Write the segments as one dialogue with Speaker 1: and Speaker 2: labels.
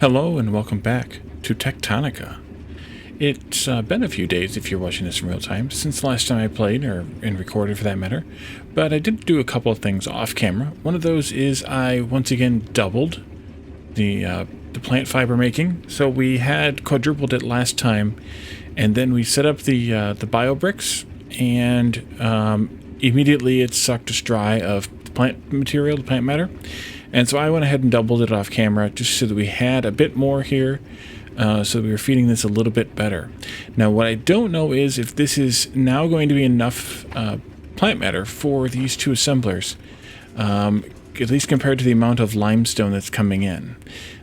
Speaker 1: Hello and welcome back to Techtonica. It's been a few days, if you're watching this in real time, since the last time I played, or and recorded for that matter, but I did do a couple of things off camera. One of those is I once again doubled the plant fiber making. So we had quadrupled it last time, and then we set up the bio bricks, and immediately it sucked us dry of the plant material, the plant matter. And so I went ahead and doubled it off camera just so that we had a bit more here, so that we were feeding this a little bit better. Now, what I don't know is if this is now going to be enough plant matter for these two assemblers, at least compared to the amount of limestone that's coming in.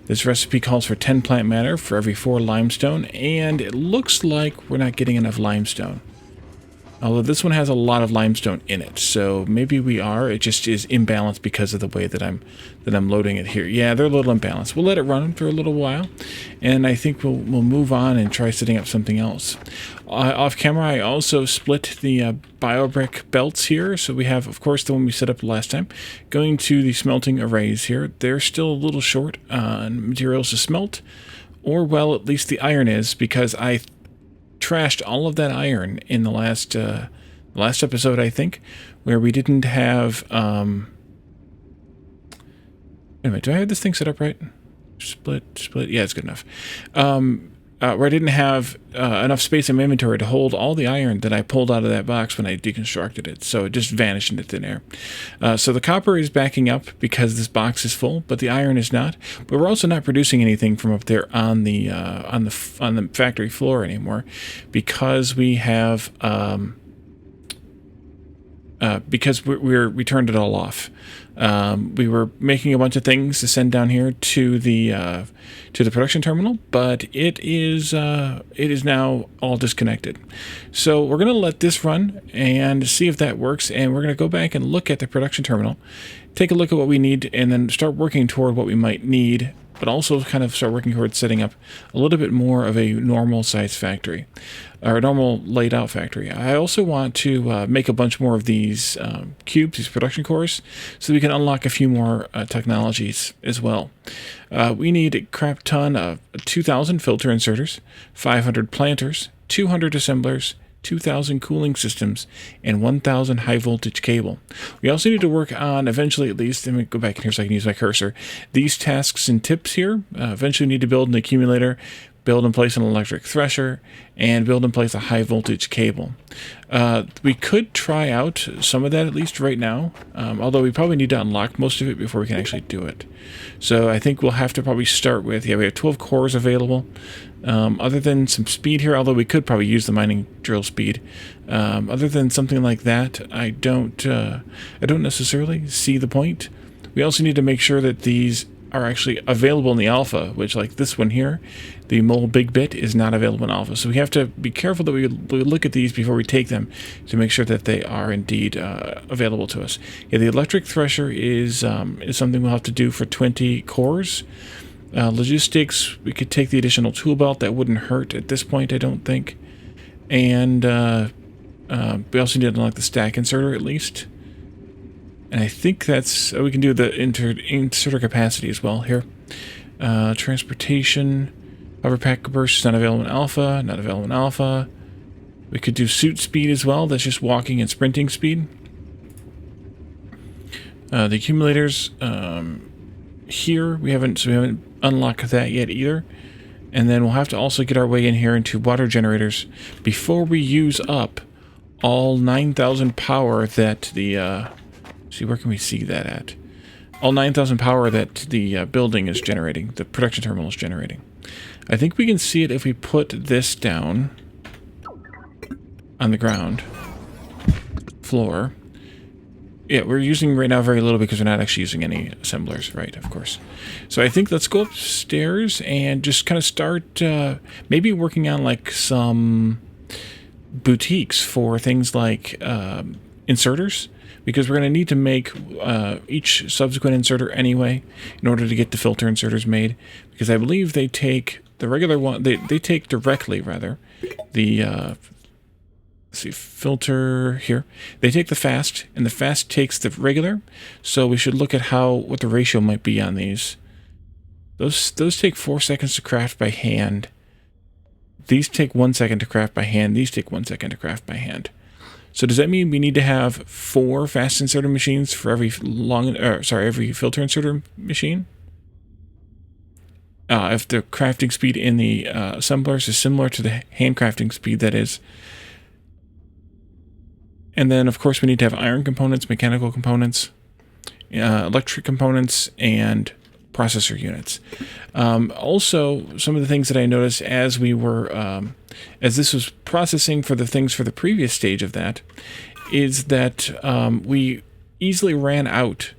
Speaker 1: This recipe calls for 10 plant matter for every 4 limestone, and it looks like we're not getting enough limestone. Although this one has a lot of limestone in it, so maybe we are. It just is imbalanced because of the way that I'm loading it here. Yeah, they're a little imbalanced. We'll let it run for a little while, and I think we'll move on and try setting up something else. Off camera, I also split the BioBrick belts here. So we have, of course, the one we set up last time. Going to the smelting arrays here, they're still a little short on materials to smelt, or well, at least the iron is, because I trashed all of that iron in the last episode, I think, where we didn't have wait a minute, do I have this thing set up right? Split, yeah, it's good enough. Where I didn't have enough space in my inventory to hold all the iron that I pulled out of that box when I deconstructed it, so it just vanished into thin air. So the copper is backing up because this box is full, but the iron is not. But we're also not producing anything from up there on the factory floor anymore, because we have because we turned it all off. We were making a bunch of things to send down here to the production terminal, but it is now all disconnected. So we're going to let this run and see if that works, and we're going to go back and look at the production terminal, take a look at what we need, and then start working toward what we might need, but also kind of start working towards setting up a little bit more of a normal size factory, or a normal laid out factory. I also want to make a bunch more of these cubes, these production cores, so we can unlock a few more technologies as well. We need a crap ton of 2,000 filter inserters, 500 planters, 200 assemblers, 2,000 cooling systems, and 1,000 high voltage cable. We also need to work on, eventually at least, let me go back in here so I can use my cursor, these tasks and tips here. Eventually need to build an accumulator, build and place an electric thresher, and build and place a high voltage cable. We could try out some of that at least right now, although we probably need to unlock most of it before we can actually do it. So I think we'll have to probably start with, yeah, we have 12 cores available. Other than some speed here, although we could probably use the mining drill speed. Other than something like that, I don't necessarily see the point. We also need to make sure that these are actually available in the alpha, which, like this one here, the mole big bit is not available in alpha. So we have to be careful that we look at these before we take them to make sure that they are indeed available to us. Yeah, the electric thresher is something we'll have to do for 20 cores. Logistics, we could take the additional tool belt. That wouldn't hurt at this point, I don't think. And we also need to unlock the stack inserter at least. And I think that's, we can do the inserter capacity as well here. Transportation, hover pack burst is not available in alpha, not available in alpha. We could do suit speed as well. That's just walking and sprinting speed. The accumulators, here we haven't unlocked that yet either. And then we'll have to also get our way in here into water generators before we use up all 9,000 power that the see, where can we see that at? All 9,000 power that the building is generating, the production terminal is generating. I think we can see it if we put this down on the ground floor. Yeah, we're using right now very little because we're not actually using any assemblers, right, of course. So I think let's go upstairs and just kind of start maybe working on like some boutiques for things like inserters, because we're going to need to make each subsequent inserter anyway in order to get the filter inserters made, because I believe they take the regular one, they take directly, rather, the let's see, filter here. They take the fast, and the fast takes the regular. So we should look at what the ratio might be on these. Those take 4 seconds to craft by hand. These take 1 second to craft by hand. These take 1 second to craft by hand. So does that mean we need to have 4 fast inserter machines for every every filter inserter machine? If the crafting speed in the assemblers is similar to the hand crafting speed, that is. And then, of course, we need to have iron components, mechanical components, electric components, and processor units. Also, some of the things that I noticed as we were, as this was processing for the things for the previous stage of that, is that we easily ran out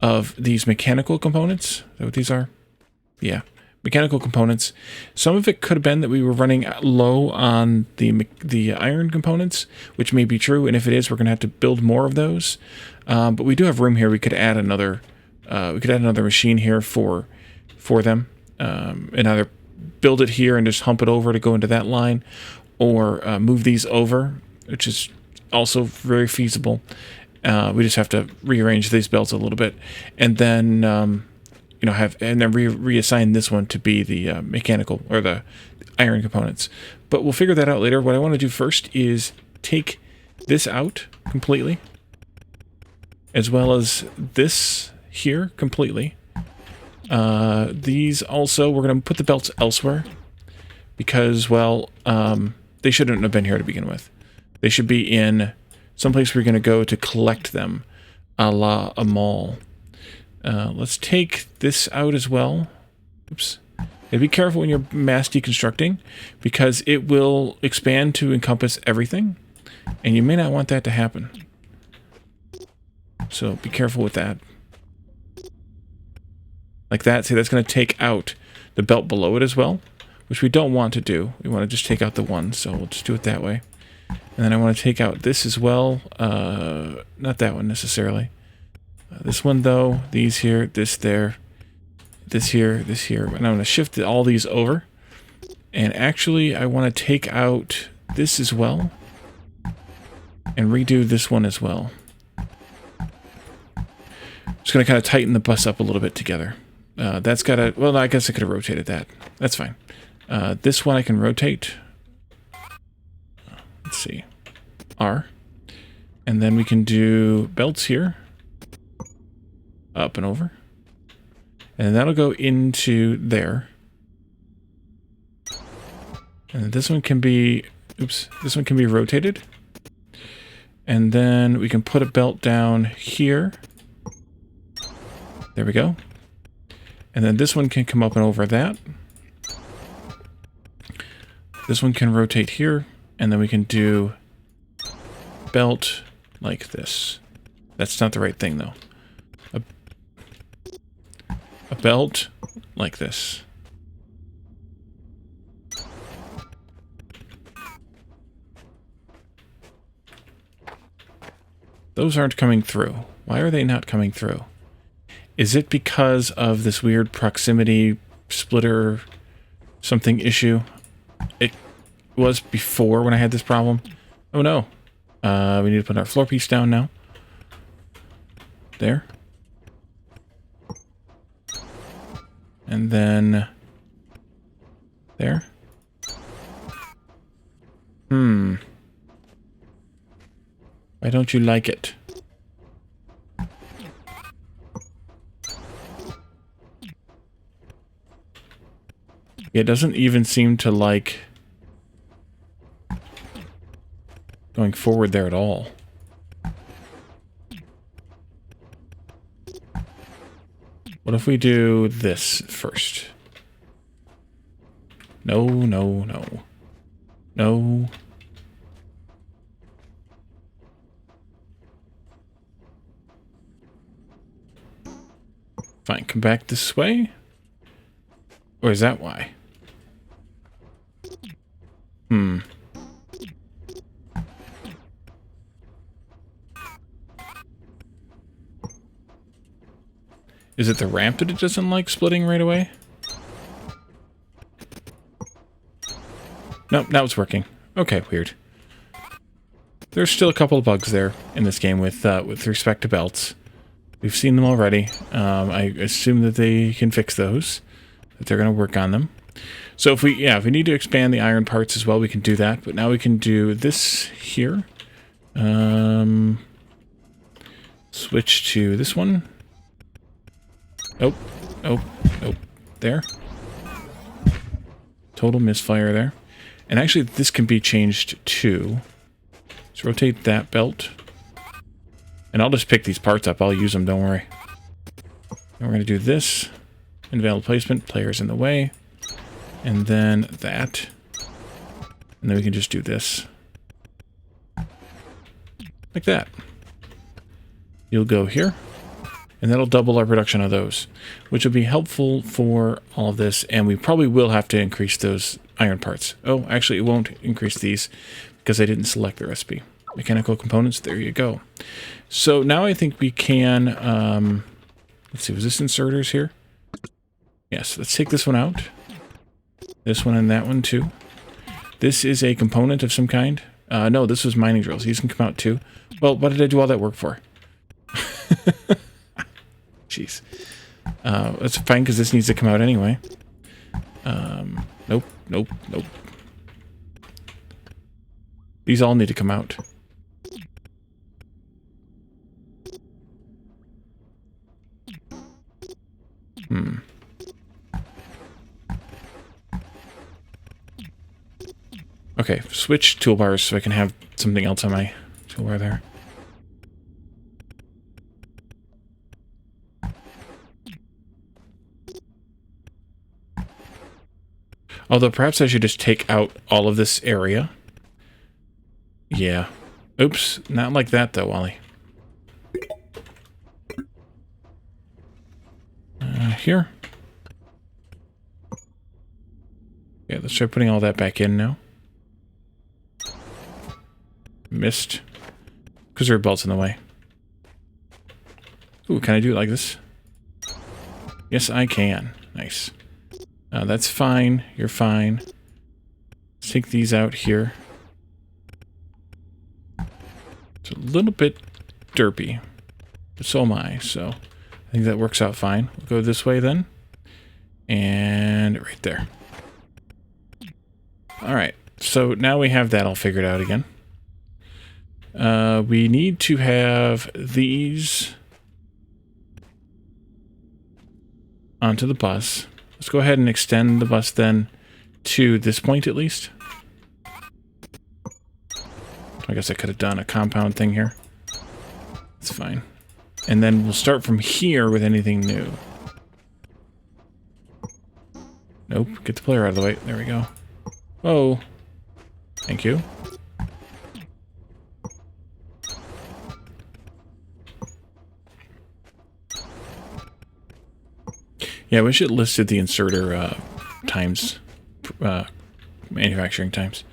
Speaker 1: of these mechanical components. Is that what these are? Yeah. Mechanical components. Some of it could have been that we were running low on the iron components, which may be true, and if it is, we're going to have to build more of those. But we do have room here. We could add another. We could add another machine here for them, and either build it here and just hump it over to go into that line, or move these over, which is also very feasible. We just have to rearrange these belts a little bit, and then. Reassign this one to be the mechanical or the iron components. But we'll figure that out later. What I want to do first is take this out completely, as well as this here completely. These also, we're going to put the belts elsewhere because, well, they shouldn't have been here to begin with. They should be in someplace we're going to go to collect them, a la a mall. Let's take this out as well. Oops. And be careful when you're mass deconstructing, because it will expand to encompass everything, and you may not want that to happen. So be careful with that. Like that. See, that's going to take out the belt below it as well, which we don't want to do. We want to just take out the one, so we'll just do it that way. And then I want to take out this as well. Not that one necessarily. This one, though, these here, this there, this here, this here. And I'm going to shift all these over. And actually, I want to take out this as well. And redo this one as well. Just going to kind of tighten the bus up a little bit together. That's got to... Well, I guess I could have rotated that. That's fine. This one I can rotate. Let's see. R. And then we can do belts here. Up and over. And that'll go into there. And this one can be... Oops. This one can be rotated. And then we can put a belt down here. There we go. And then this one can come up and over that. This one can rotate here. And then we can do belt like this. That's not the right thing, though. A belt like this. Those aren't coming through. Why are they not coming through? Is it because of this weird proximity splitter something issue? It was before when I had this problem. Oh no. We need to put our floor piece down now. There. And then there. Why don't you like it? It doesn't even seem to like going forward there at all. What if we do this first? No, no, no. No. Fine, come back this way? Or is that why? Is it the ramp that it doesn't like splitting right away? Nope, now it's working. Okay, weird. There's still a couple of bugs there in this game with respect to belts. We've seen them already. I assume that they can fix those. that they're going to work on them. So if we need to expand the iron parts as well, we can do that. But now we can do this here. Switch to this one. Oh, there. Total misfire there. And actually, this can be changed too. Let's rotate that belt. And I'll just pick these parts up. I'll use them, don't worry. And we're going to do this. Invalid placement, players in the way. And then that. And then we can just do this. Like that. You'll go here. And that'll double our production of those, which will be helpful for all of this. And we probably will have to increase those iron parts. Oh, actually, it won't increase these because I didn't select the recipe. Mechanical components, there you go. So now I think we can, let's see, was this inserters here? Yes, let's take this one out. This one and that one too. This is a component of some kind. No, this was mining drills. These can come out too. Well, what did I do all that work for? Jeez. That's fine because this needs to come out anyway. Nope. These all need to come out. Okay, switch toolbars so I can have something else on my toolbar there. Although perhaps I should just take out all of this area. Yeah. Oops, not like that though, Wally. Here. Yeah, let's try putting all that back in now. Missed. Because there are belts in the way. Ooh, can I do it like this? Yes, I can. Nice. That's fine. You're fine. Let's take these out here. It's a little bit derpy. But so am I, so I think that works out fine. We'll go this way then. And right there. Alright, so now we have that all figured out again. We need to have these onto the bus. Let's go ahead and extend the bus then to this point at least. I guess I could have done a compound thing here. That's fine. And then we'll start from here with anything new. Nope, get the player out of the way. There we go. Whoa. Thank you. Yeah, I wish it listed the inserter times, manufacturing times.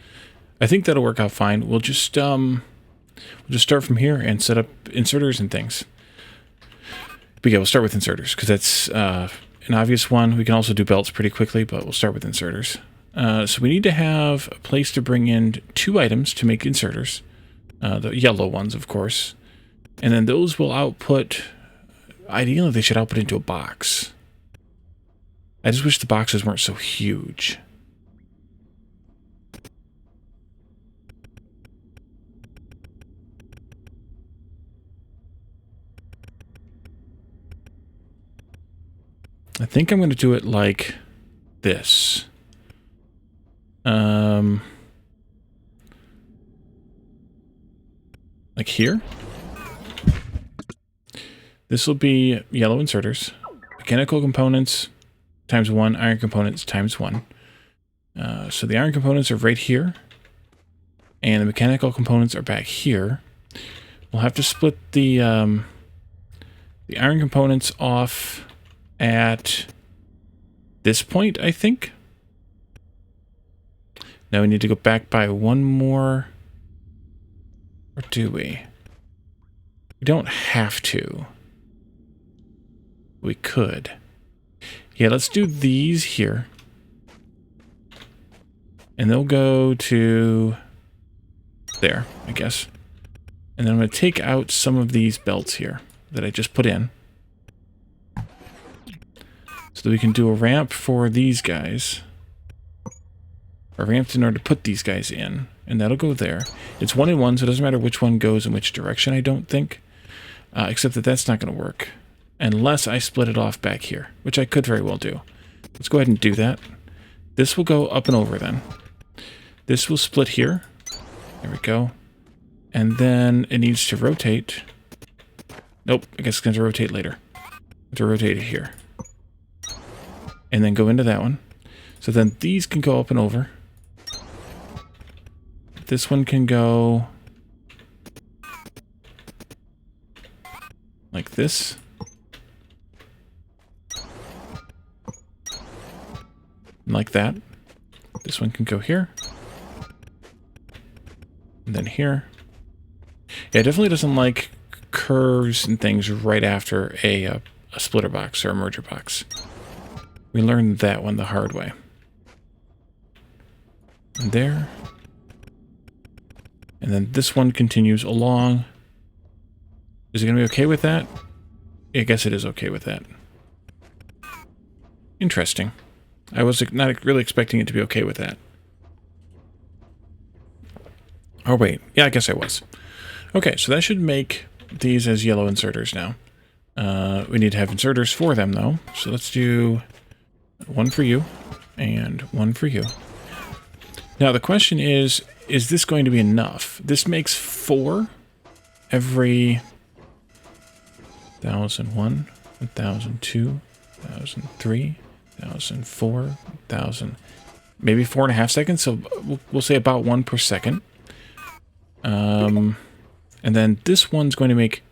Speaker 1: I think that'll work out fine. We'll just start from here and set up inserters and things. But yeah, we'll start with inserters because that's an obvious one. We can also do belts pretty quickly, but we'll start with inserters. So we need to have a place to bring in 2 items to make inserters. The yellow ones, of course. And then those will output... Ideally, they should output into a box. I just wish the boxes weren't so huge. I think I'm going to do it like this. Like here. This will be yellow inserters. Mechanical components times 1, iron components times 1. So the iron components are right here. And the mechanical components are back here. We'll have to split the iron components off at this point, I think. Now we need to go back by 1 more. Or do we? We don't have to. We could. Yeah, let's do these here. And they'll go to there, I guess. And then I'm going to take out some of these belts here that I just put in. so that we can do a ramp for these guys. A ramp in order to put these guys in, and that'll go there. It's 1 and 1, so it doesn't matter which one goes in which direction, I don't think. Except that that's not going to work. Unless I split it off back here, which I could very well do. Let's go ahead and do that. This will go up and over then. This will split here. There we go. And then it needs to rotate. Nope, I guess it's going to rotate later. To rotate it here. And then go into that one. So then these can go up and over. This one can go like this. Like that. This one can go here. And then here. Yeah, it definitely doesn't like curves and things right after a splitter box or a merger box. We learned that one the hard way. And there. And then this one continues along. Is it going to be okay with that? I guess it is okay with that. Interesting. I was not really expecting it to be okay with that. Oh, wait. Yeah, I guess I was. Okay, so that should make these as yellow inserters now. We need to have inserters for them, though. So let's do one for you and one for you. Now, the question is this going to be enough? This makes 4 every 1001, 1002, 1003, 1004, 1000, maybe 4.5 seconds. So we'll say about 1 per second. And then this one's going to make...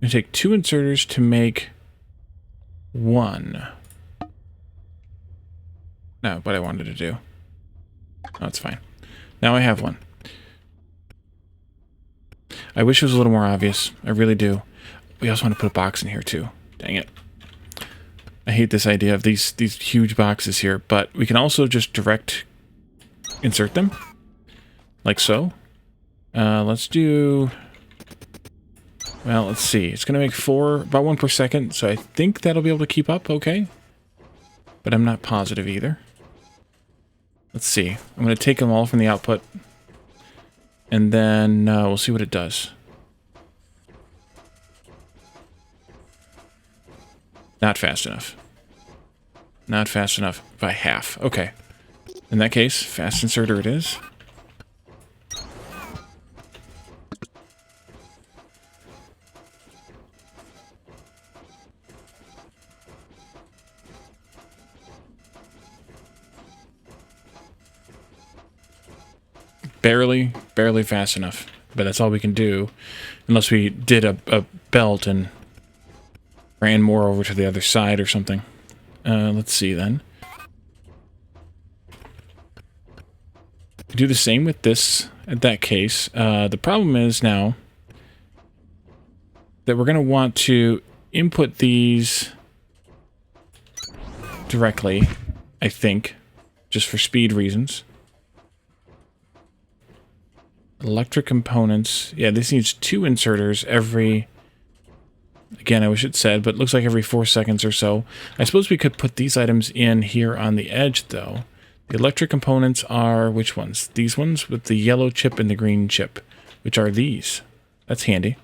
Speaker 1: I'm going to take 2 inserters to make 1. Not what I wanted to do. Oh, it's fine. Now I have one. I wish it was a little more obvious. I really do. We also want to put a box in here too. Dang it. I hate this idea of these huge boxes here, but we can also just direct insert them. Like so. Let's do... Well, let's see. It's going to make 4, about 1 per second, so I think that'll be able to keep up okay. But I'm not positive either. Let's see. I'm going to take them all from the output. And then we'll see what it does. Not fast enough. Not fast enough by half. Okay. In that case, fast inserter it is. Barely fast enough. But that's all we can do. Unless we did a belt and ran more over to the other side or something. Let's see then. Do the same with this, in that case. The problem is now that we're going to want to input these directly, I think, just for speed reasons. Electric components. Yeah, this needs 2 inserters every... Again, I wish it said, but it looks like every 4 seconds or so. I suppose we could put these items in here on the edge, though. The electric components are... Which ones? These ones with the yellow chip and the green chip, which are these. That's handy.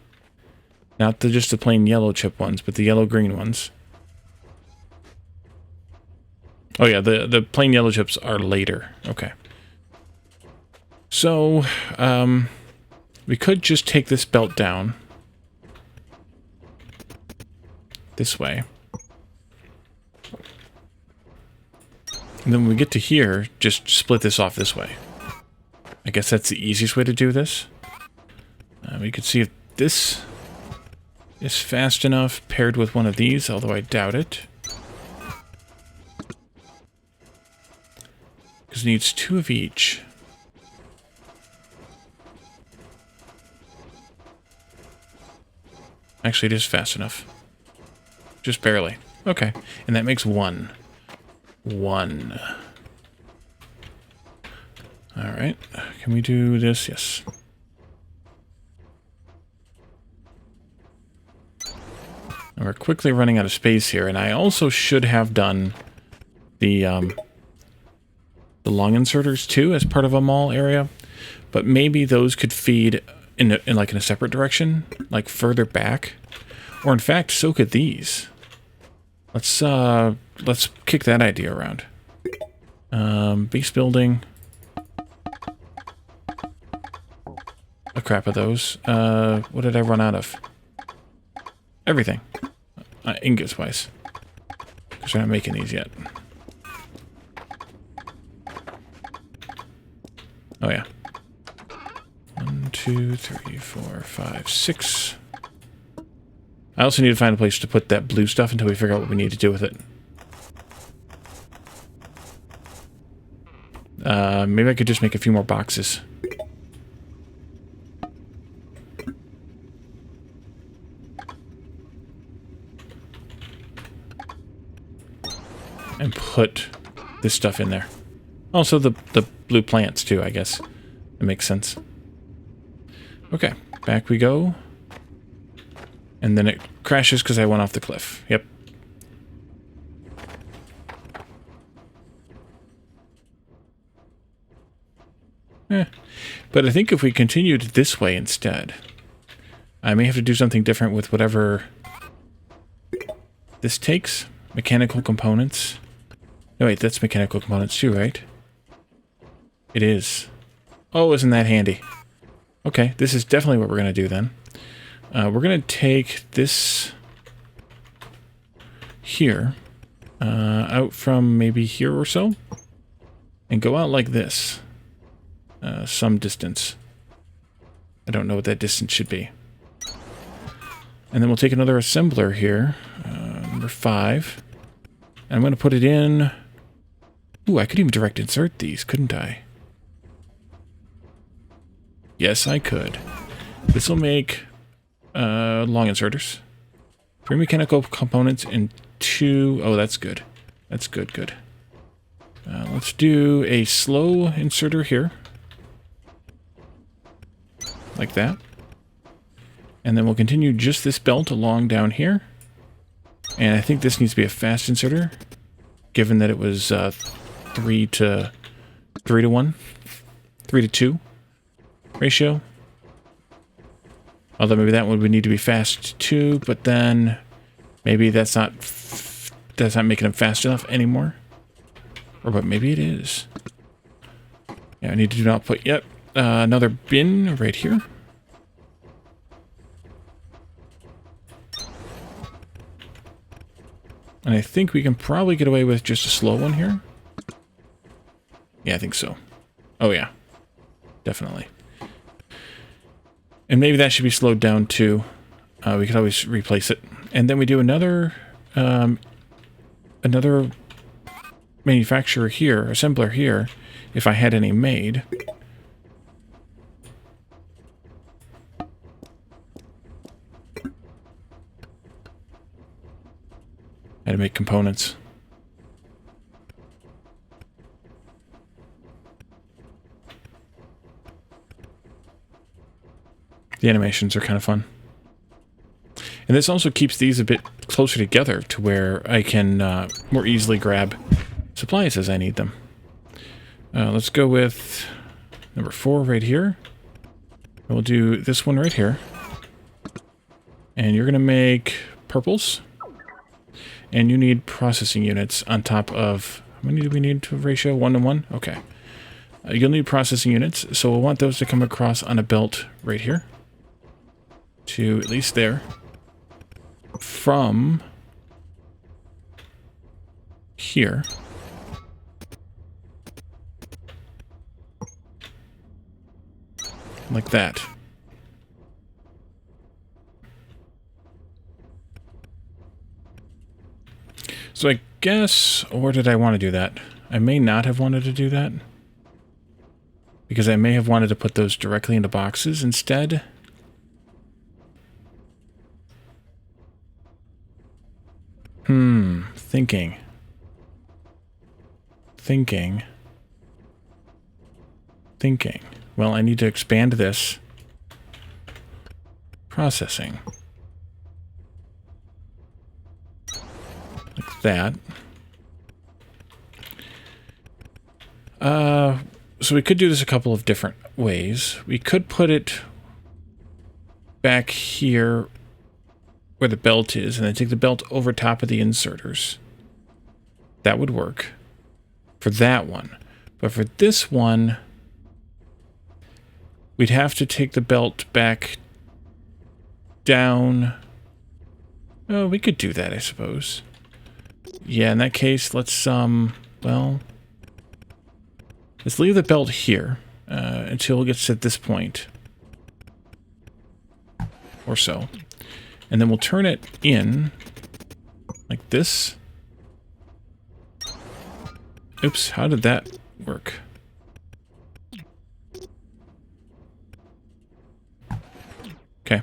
Speaker 1: Not just the plain yellow chip ones, but the yellow-green ones. Oh yeah, the plain yellow chips are later. Okay. So, we could just take this belt down. This way. And then when we get to here, just split this off this way. I guess that's the easiest way to do this. We could see if this is fast enough paired with one of these, although I doubt it. Because it needs 2 of each. Actually, it is fast enough. Just barely. Okay. And that makes 1. 1. Alright. Can we do this? Yes. And we're quickly running out of space here, and I also should have done the long inserters too as part of a mall area, but maybe those could feed in a separate direction, like further back, or in fact, so could these. Let's kick that idea around. Base building. A crap of those. What did I run out of? Everything. Ingots wise. Because we're not making these yet. Oh yeah. 1, 2, 3, 4, 5, 6. I also need to find a place to put that blue stuff until we figure out what we need to do with it. Maybe I could just make a few more boxes. And put this stuff in there. Also the blue plants too, I guess. It makes sense. Okay, back we go. And then it crashes because I went off the cliff. Yep. But I think if we continued this way instead, I may have to do something different with whatever this takes. Mechanical components. No, wait, that's mechanical components too, right? It is. Oh, isn't that handy? Okay, this is definitely what we're going to do then. We're going to take this here, out from maybe here or so, and go out like this. Some distance. I don't know what that distance should be. And then we'll take another assembler here, number 5. And I'm going to put it in... Ooh, I could even direct insert these, couldn't I? Yes, I could. This will make long inserters. 3 mechanical components and 2... Oh, that's good. That's good. Let's do a slow inserter here. Like that. And then we'll continue just this belt along down here. And I think this needs to be a fast inserter, given that it was 3 to 1, 3 to 2 ratio. Although maybe that one would need to be fast too, but then maybe that's not making them fast enough anymore. Or but maybe it is. Yeah, I need to do an output. Yep. Another bin right here. And I think we can probably get away with just a slow one here. Yeah, I think so. Oh yeah, definitely. And maybe that should be slowed down too. We could always replace it. And then we do another manufacturer here, assembler here, if I had any made. I had to make components. The animations are kind of fun. And this also keeps these a bit closer together to where I can more easily grab supplies as I need them. Let's go with number 4 right here. We'll do this one right here. And you're going to make purples. And you need processing units on top of... How many do we need to ratio? 1 to 1? Okay. You'll need processing units, so we'll want those to come across on a belt right here. To at least there. From here. Like that. So I guess, or did I want to do that? I may not have wanted to do that. Because I may have wanted to put those directly into boxes instead. Thinking. Well, I need to expand this. Processing. that. So we could do this a couple of different ways. We could put it back here where the belt is, and then take the belt over top of the inserters. That would work for that one. But for this one, we'd have to take the belt back down. Oh, we could do that, I suppose. Yeah, in that case, let's, well, let's leave the belt here until it gets to this point. Or so. And then we'll turn it in like this. Oops, how did that work? Okay.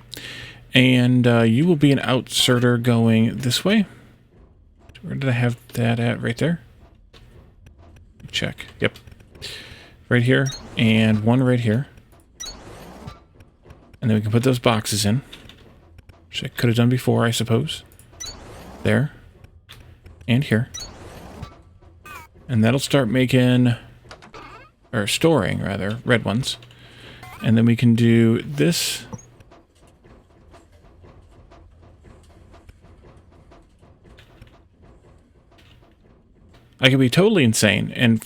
Speaker 1: And you will be an outserter going this way. Where did I have that at? Right there? Check. Yep. Right here. And one right here. And then we can put those boxes in. Which I could have done before, I suppose. There. And here. And that'll start making, or storing, rather, red ones. And then we can do this. I could be totally insane and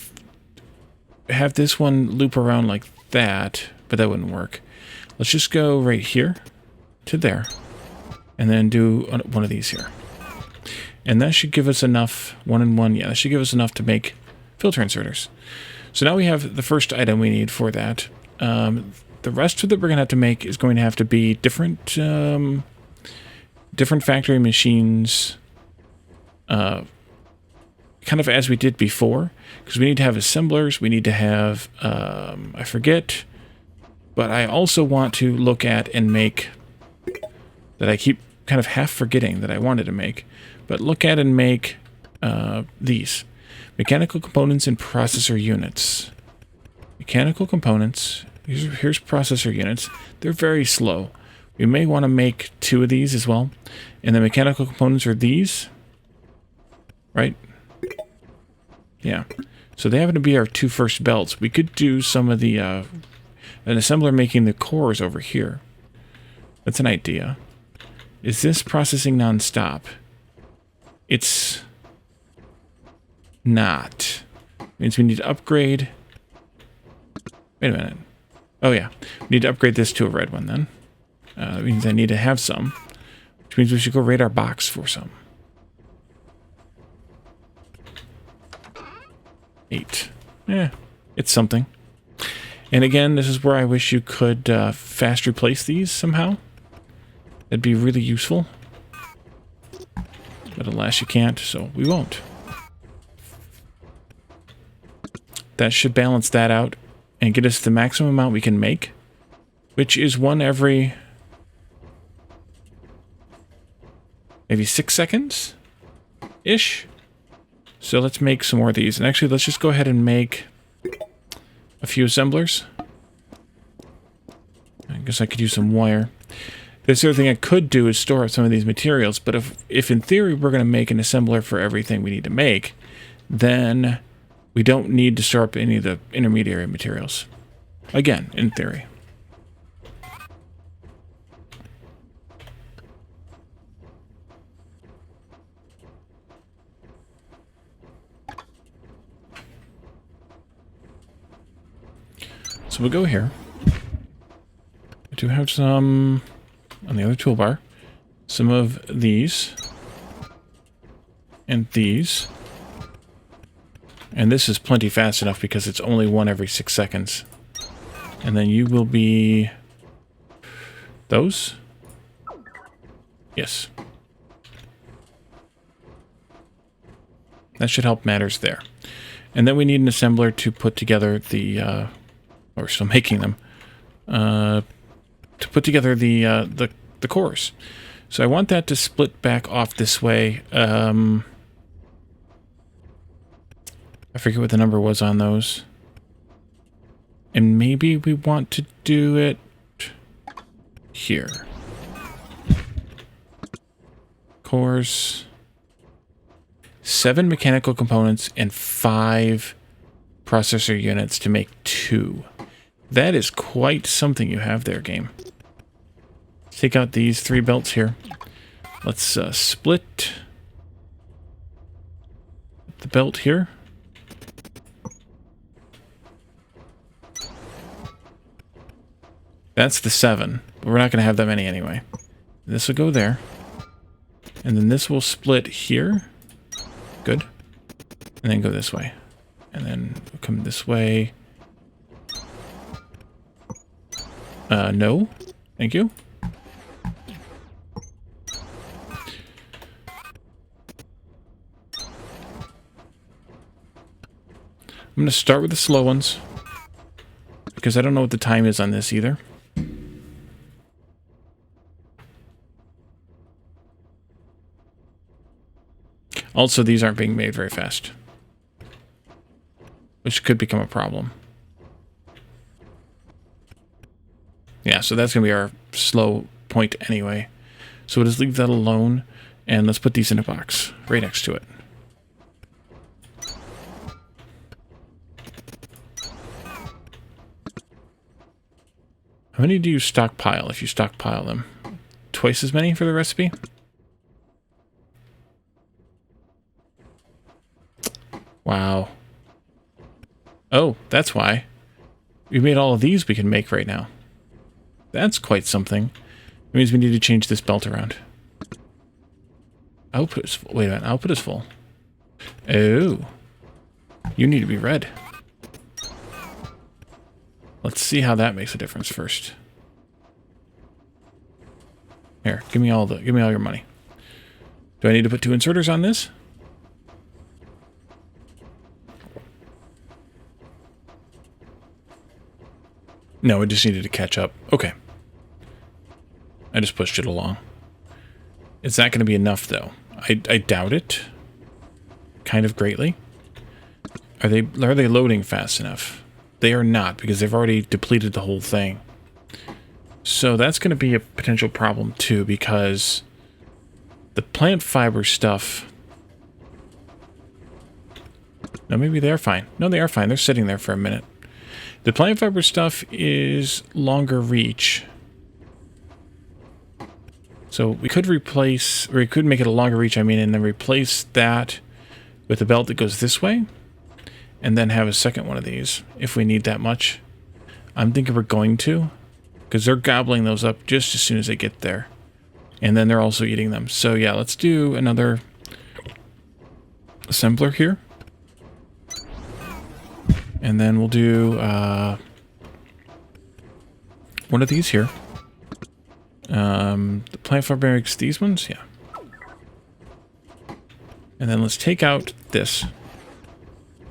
Speaker 1: have this one loop around like that, but that wouldn't work. Let's just go right here to there. And then do one of these here. And that should give us enough, 1 and 1, yeah, that should give us enough to make filter inserters. So now we have the first item we need for that. The rest of that we're going to have to make is going to have to be different, different factory machines, kind of as we did before, because we need to have assemblers, we need to have, I forget, but I also want to look at and make, that I keep kind of half forgetting that I wanted to make, but look at and make these. Mechanical components and processor units. Mechanical components, here's processor units. They're very slow. We may want to make 2 of these as well. And the mechanical components are these, right? Yeah. So they happen to be our 2 first belts. We could do some of the, an assembler making the cores over here. That's an idea. Is this processing non-stop? It's not. Means we need to upgrade. Wait a minute. Oh yeah. We need to upgrade this to a red one then. That means I need to have some. Which means we should go raid our box for some. 8. Yeah, it's something. And again, this is where I wish you could fast replace these somehow. That'd be really useful. But alas, you can't, so we won't. That should balance that out and get us the maximum amount we can make, which is 1 every maybe 6 seconds-ish. So let's make some more of these. And actually, let's just go ahead and make a few assemblers. I guess I could use some wire. This other thing I could do is store up some of these materials, but if in theory we're going to make an assembler for everything we need to make, then we don't need to store up any of the intermediary materials. Again, in theory. So we'll go here. I do have some on the other toolbar. Some of these. And these. And this is plenty fast enough because it's only 1 every 6 seconds. And then you will be those? Yes. That should help matters there. And then we need an assembler to put together the we're still making them, to put together the cores. So I want that to split back off this way. I forget what the number was on those. And maybe we want to do it here. Cores 7 mechanical components, and 5 processor units to make 2. That is quite something you have there, game. Let's take out these 3 belts here. Let's split the belt here. That's the 7, but we're not going to have that many anyway. This will go there. And then this will split here. Good. And then go this way. And then we'll come this way. No. Thank you. I'm going to start with the slow ones, because I don't know what the time is on this either. Also, these aren't being made very fast, which could become a problem. Yeah, so that's going to be our slow point anyway. So we'll just leave that alone, and let's put these in a box right next to it. How many do you stockpile if you stockpile them? Twice as many for the recipe? Wow. Oh, that's why. We made all of these we can make right now. That's quite something. It means we need to change this belt around. Output is full. Wait a minute, output is full. Oh. You need to be red. Let's see how that makes a difference first. Here, give me all your money. Do I need to put 2 inserters on this? No, it just needed to catch up. Okay. I just pushed it along. Is that going to be enough, though? I doubt it. Kind of greatly. Are they loading fast enough? They are not, because they've already depleted the whole thing. So that's going to be a potential problem, too, because the plant fiber stuff... No, maybe they're fine. No, they are fine. They're sitting there for a minute. The plant fiber stuff is longer reach. So we could replace, or we could make it a longer reach, and then replace that with a belt that goes this way, and then have a second one of these, if we need that much. I'm thinking we're going to, because they're gobbling those up just as soon as they get there. And then they're also eating them. So yeah, let's do another assembler here. And then we'll do one of these here. The plant fiber makes these ones, yeah. And then let's take out this.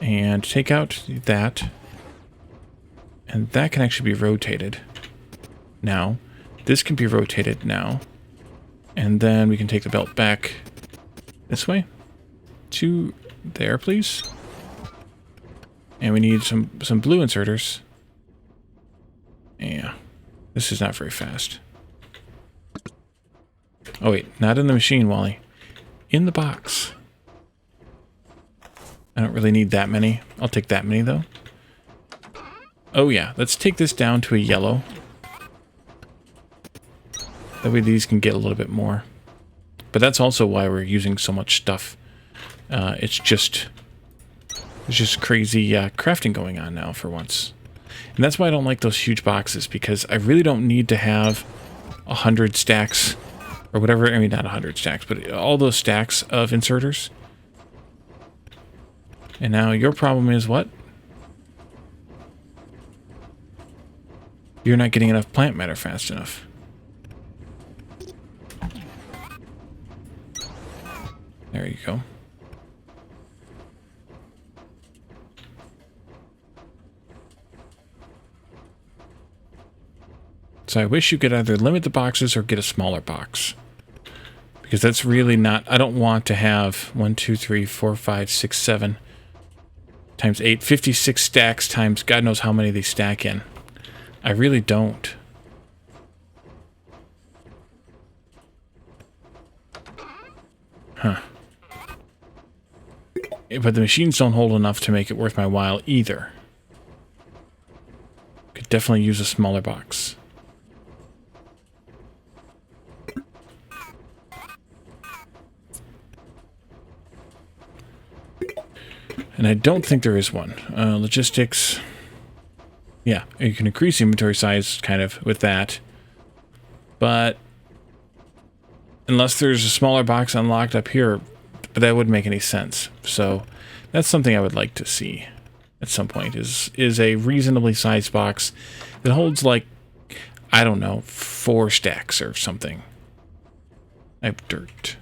Speaker 1: And take out that. And that can actually be rotated now. This can be rotated now. And then we can take the belt back this way to there, please. And we need some blue inserters. Yeah. This is not very fast. Oh wait, not in the machine, Wally. In the box. I don't really need that many. I'll take that many, though. Oh yeah, let's take this down to a yellow. That way these can get a little bit more. But that's also why we're using so much stuff. It's just crazy crafting going on now for once. And that's why I don't like those huge boxes, because I really don't need to have 100 stacks or whatever. I mean, not 100 stacks, but all those stacks of inserters. And now your problem is what? You're not getting enough plant matter fast enough. There you go. So I wish you could either limit the boxes or get a smaller box. Because that's really not... I don't want to have 1, 2, 3, 4, 5, 6, 7 times 8, 56 stacks times God knows how many they stack in. I really don't. Huh. but the machines don't hold enough to make it worth my while either. Could definitely use a smaller box. And I don't think there is one. Logistics. Yeah, you can increase inventory size kind of with that. But unless there's a smaller box unlocked up here, but that wouldn't make any sense. So that's something I would like to see at some point, is a reasonably sized box that holds, like, I don't know, 4 stacks or something. I have dirt.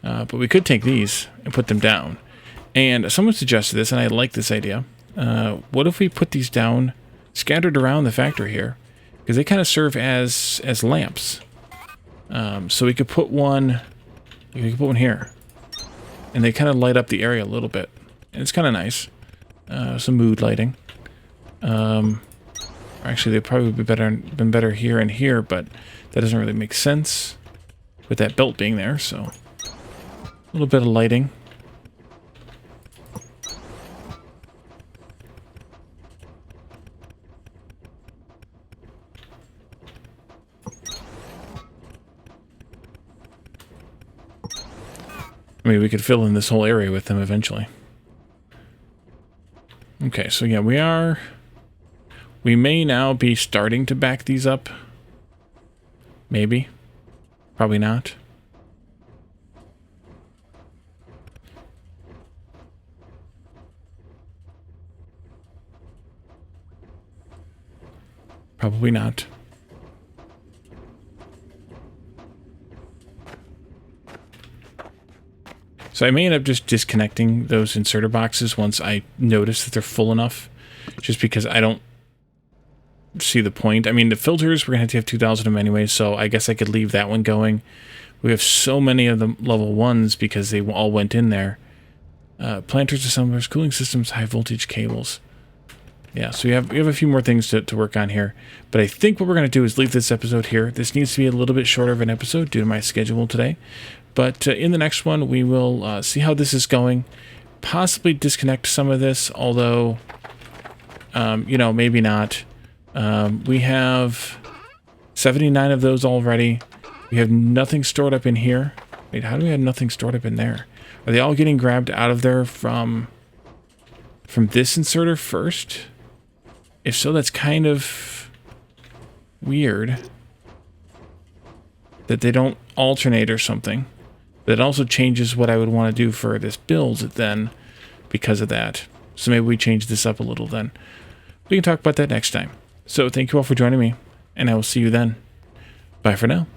Speaker 1: But we could take these and put them down. And someone suggested this, and I like this idea. What if we put these down, scattered around the factory here? Because they kind of serve as lamps. So we could put one here. And they kind of light up the area a little bit. And it's kind of nice. Some mood lighting. Actually, they'd probably been better here and here, but that doesn't really make sense with that belt being there, so a little bit of lighting. I mean, we could fill in this whole area with them eventually. Okay, so yeah, we may now be starting to back these up. Maybe. Probably not. Probably not. So I may end up just disconnecting those inserter boxes once I notice that they're full enough, just because I don't see the point. I mean, the filters, we're going to have 2,000 of them anyway, so I guess I could leave that one going. We have so many of the level 1s because they all went in there. Planters, assemblers, cooling systems, high voltage cables. Yeah, so we have a few more things to work on here. But I think what we're going to do is leave this episode here. This needs to be a little bit shorter of an episode due to my schedule today. But in the next one, we will see how this is going. Possibly disconnect some of this, although, you know, maybe not. We have 79 of those already. We have nothing stored up in here. Wait, how do we have nothing stored up in there? Are they all getting grabbed out of there from this inserter first? If so, that's kind of weird that they don't alternate or something. That also changes what I would want to do for this build then because of that. So maybe we change this up a little then. We can talk about that next time. So thank you all for joining me, and I will see you then. Bye for now.